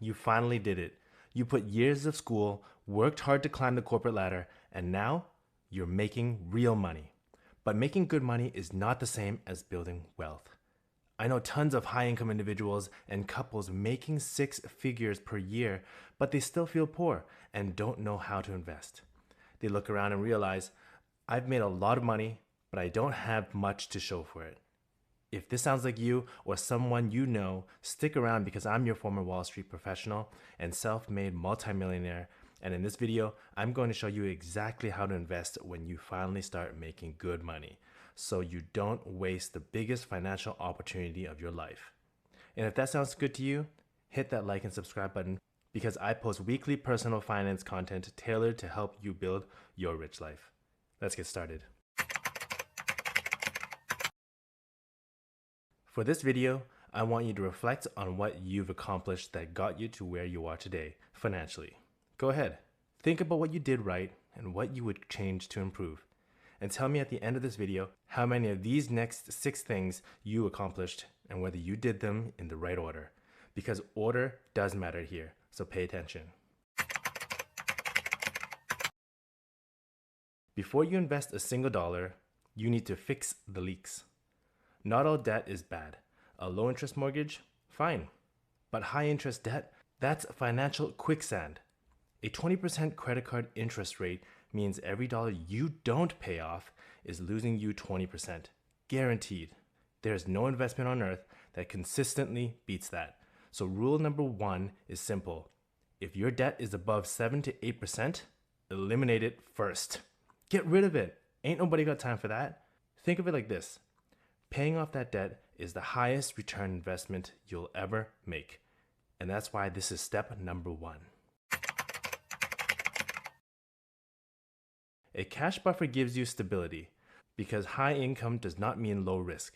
You finally did it. You put years of school, worked hard to climb the corporate ladder, and now you're making real money. But making good money is not the same as building wealth. I know tons of high income individuals and couples making six figures per year, but they still feel poor and don't know how to invest. They look around and realize, I've made a lot of money, but I don't have much to show for it. If this sounds like you or someone you know, stick around because I'm your former Wall Street professional and self-made multimillionaire. And in this video, I'm going to show you exactly how to invest when you finally start making good money, so you don't waste the biggest financial opportunity of your life. And if that sounds good to you, hit that like and subscribe button because I post weekly personal finance content tailored to help you build your rich life. Let's get started. For this video, I want you to reflect on what you've accomplished that got you to where you are today financially. Go ahead, think about what you did right and what you would change to improve. And tell me at the end of this video how many of these next 6 things you accomplished and whether you did them in the right order. Because order does matter here, so pay attention. Before you invest a single dollar, you need to fix the leaks. Not all debt is bad. A low interest mortgage? Fine. But high interest debt? That's financial quicksand. A 20% credit card interest rate means every dollar you don't pay off is losing you 20%. Guaranteed. There is no investment on earth that consistently beats that. So rule number 1 is simple. If your debt is above 7 to 8%, eliminate it first. Get rid of it. Ain't nobody got time for that. Think of it like this. Paying off that debt is the highest return investment you'll ever make. And that's why this is step number 1. A cash buffer gives you stability because high income does not mean low risk.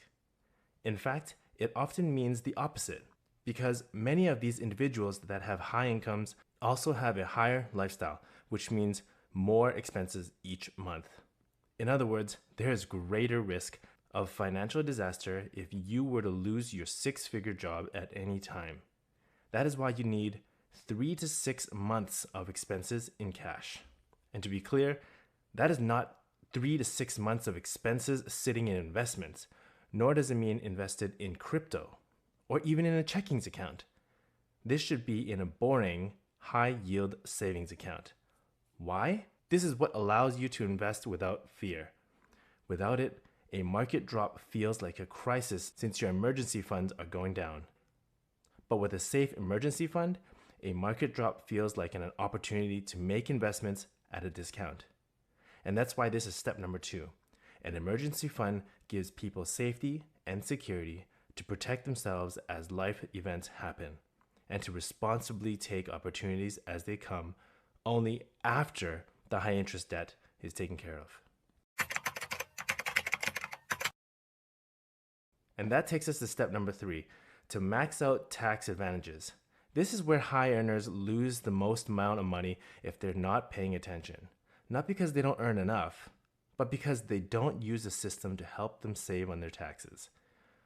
In fact, it often means the opposite because many of these individuals that have high incomes also have a higher lifestyle, which means more expenses each month. In other words, there is greater risk of financial disaster if you were to lose your 6-figure job at any time. That is why you need 3 to 6 months of expenses in cash. And to be clear, that is not 3 to 6 months of expenses sitting in investments, nor does it mean invested in crypto or even in a checkings account. This should be in a boring, high-yield savings account. Why? This is what allows you to invest without fear. Without it, a market drop feels like a crisis since your emergency funds are going down. But with a safe emergency fund, a market drop feels like an opportunity to make investments at a discount. And that's why this is step number 2. An emergency fund gives people safety and security to protect themselves as life events happen and to responsibly take opportunities as they come only after the high interest debt is taken care of. And that takes us to step number 3, to max out tax advantages. This is where high earners lose the most amount of money if they're not paying attention. Not because they don't earn enough, but because they don't use a system to help them save on their taxes.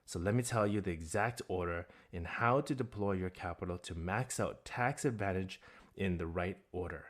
So let me tell you the exact order in how to deploy your capital to max out tax advantage in the right order.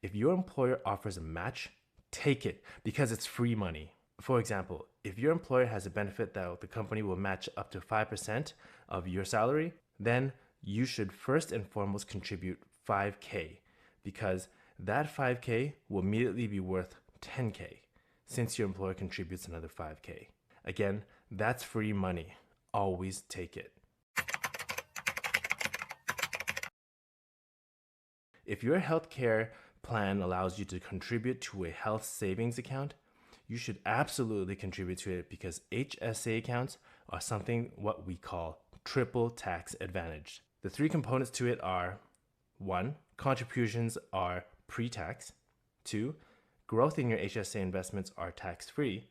If your employer offers a match, take it because it's free money. For example, if your employer has a benefit that the company will match up to 5% of your salary, then you should first and foremost contribute $5,000 because that $5,000 will immediately be worth $10,000 since your employer contributes another $5,000. Again, that's free money. Always take it. If your healthcare plan allows you to contribute to a health savings account, you should absolutely contribute to it because HSA accounts are something what we call triple tax advantage. The 3 components to it are 1. Contributions are pre-tax. 2. Growth in your HSA investments are tax-free.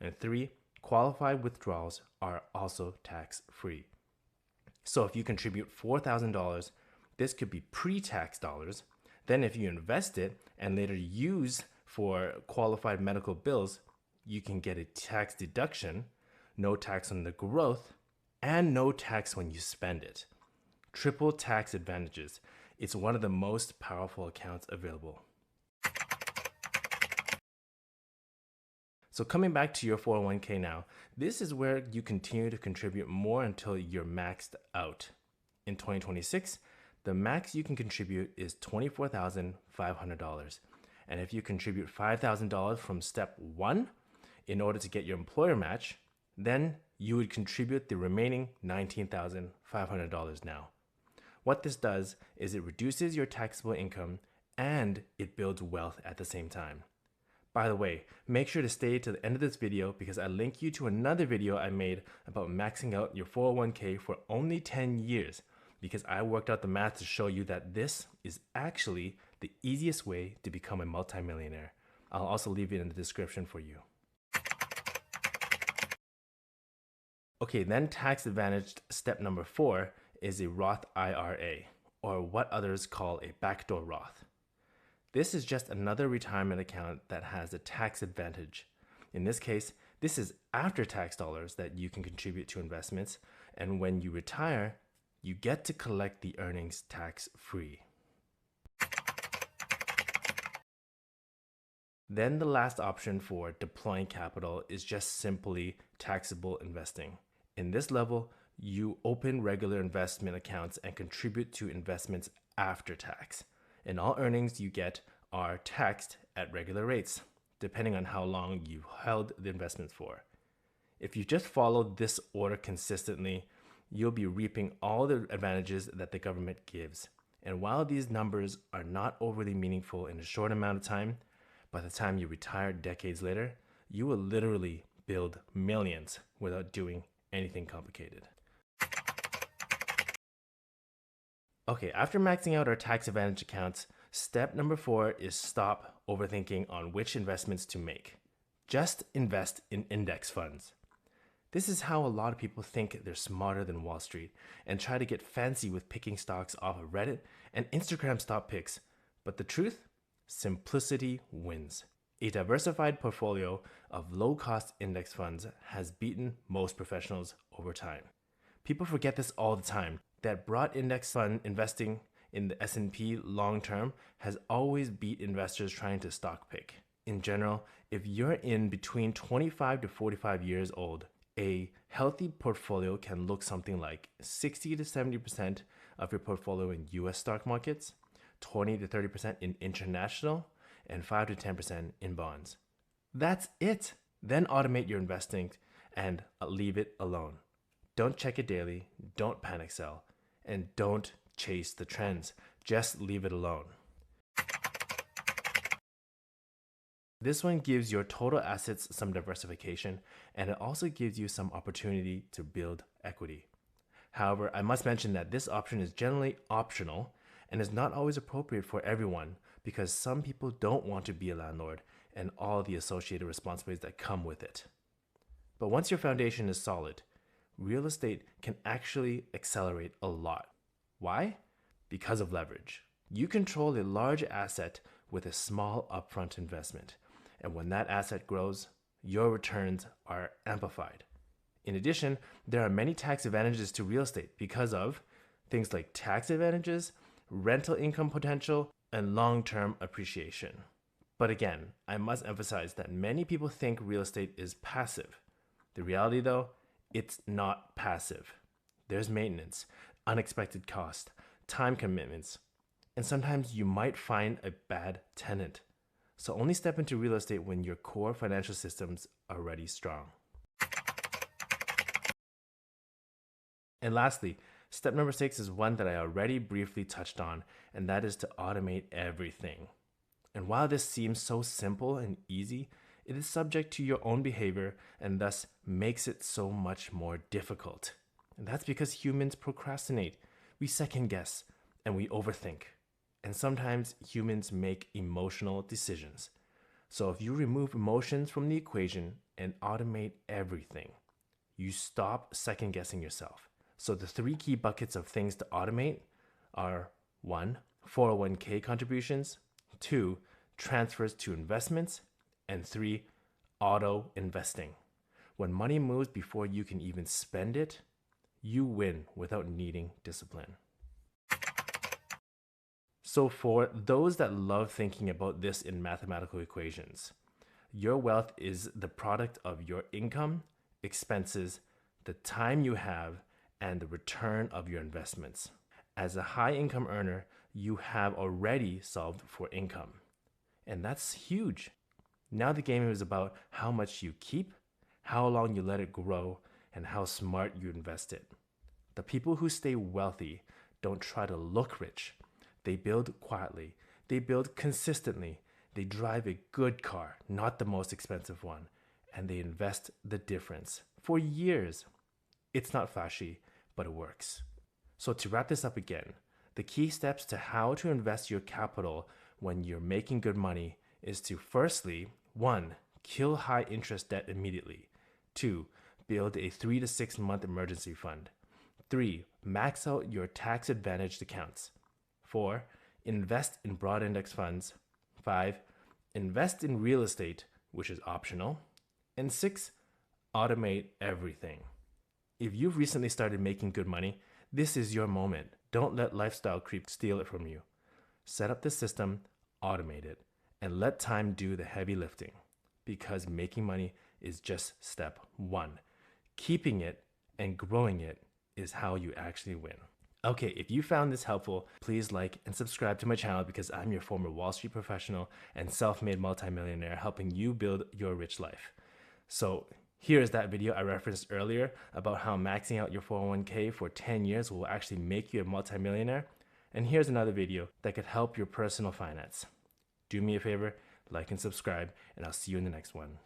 And 3. Qualified withdrawals are also tax-free. So if you contribute $4,000, this could be pre-tax dollars. Then if you invest it and later use for qualified medical bills, you can get a tax deduction. no tax on the growth, and no tax when you spend it. Triple tax advantages. It's one of the most powerful accounts available. So coming back to your 401k now, this is where you continue to contribute more until you're maxed out. In 2026, the max you can contribute is $24,500. And if you contribute $5,000 from step 1 in order to get your employer match, then you would contribute the remaining $19,500 now. What this does is it reduces your taxable income and it builds wealth at the same time. By the way, make sure to stay to the end of this video because I link you to another video I made about maxing out your 401k for only 10 years because I worked out the math to show you that this is actually the easiest way to become a multimillionaire. I'll also leave it in the description for you. Okay, then tax advantaged step number 4 is a Roth IRA, or what others call a backdoor Roth. This is just another retirement account that has a tax advantage. In this case, this is after-tax dollars that you can contribute to investments, and when you retire, you get to collect the earnings tax-free. Then the last option for deploying capital is just simply taxable investing. In this level, you open regular investment accounts and contribute to investments after tax. And all earnings you get are taxed at regular rates, depending on how long you held the investments for. If you just follow this order consistently, you'll be reaping all the advantages that the government gives. And while these numbers are not overly meaningful in a short amount of time, by the time you retire decades later, you will literally build millions without doing anything complicated. Okay, after maxing out our tax advantage accounts, step number 4 is stop overthinking on which investments to make. Just invest in index funds. This is how a lot of people think they're smarter than Wall Street and try to get fancy with picking stocks off of Reddit and Instagram stock picks. But the truth? Simplicity wins. A diversified portfolio of low-cost index funds has beaten most professionals over time. People forget this all the time, that broad index fund investing in the S&P long term has always beat investors trying to stock pick. In general, if you're in between 25 to 45 years old, a healthy portfolio can look something like 60 to 70% of your portfolio in US stock markets, 20 to 30% in international, and 5 to 10% in bonds. That's it. Then automate your investing and leave it alone. Don't check it daily, don't panic sell, and don't chase the trends. Just leave it alone. This one gives your total assets some diversification, and it also gives you some opportunity to build equity. However, I must mention that this option is generally optional and is not always appropriate for everyone because some people don't want to be a landlord and all the associated responsibilities that come with it. But once your foundation is solid, real estate can actually accelerate a lot. Why? Because of leverage. You control a large asset with a small upfront investment, and when that asset grows, your returns are amplified. In addition, there are many tax advantages to real estate because of things like tax advantages, rental income potential, and long-term appreciation. But again, I must emphasize that many people think real estate is passive. The reality though, it's not passive. There's maintenance, unexpected cost, time commitments, and sometimes you might find a bad tenant. So only step into real estate when your core financial systems are already strong. And lastly, step number 6 is one that I already briefly touched on, and that is to automate everything. And while this seems so simple and easy, it is subject to your own behavior and thus makes it so much more difficult. And that's because humans procrastinate, we second guess, and we overthink. And sometimes humans make emotional decisions. So if you remove emotions from the equation and automate everything, you stop second guessing yourself. So the 3 key buckets of things to automate are 1, 401k contributions, 2, transfers to investments, and 3, auto investing. When money moves before you can even spend it, you win without needing discipline. So, for those that love thinking about this in mathematical equations, your wealth is the product of your income, expenses, the time you have, and the return of your investments. As a high income earner, you have already solved for income. And that's huge. Now the game is about how much you keep, how long you let it grow, and how smart you invest it. The people who stay wealthy don't try to look rich. They build quietly, they build consistently, they drive a good car, not the most expensive one, and they invest the difference for years. It's not flashy, but it works. So, to wrap this up again, the key steps to how to invest your capital when you're making good money is to firstly, 1. Kill high interest debt immediately. 2. Build a 3 to 6 month emergency fund. 3. Max out your tax advantaged accounts. 4. Invest in broad index funds. 5. Invest in real estate, which is optional. And 6. Automate everything. If you've recently started making good money, this is your moment. Don't let lifestyle creep steal it from you. Set up the system, automate it, and let time do the heavy lifting. Because making money is just step 1. Keeping it and growing it is how you actually win. Okay, if you found this helpful, please like and subscribe to my channel because I'm your former Wall Street professional and self-made multimillionaire helping you build your rich life. So here is that video I referenced earlier about how maxing out your 401k for 10 years will actually make you a multimillionaire. And here's another video that could help your personal finance. Do me a favor, like and subscribe, and I'll see you in the next one.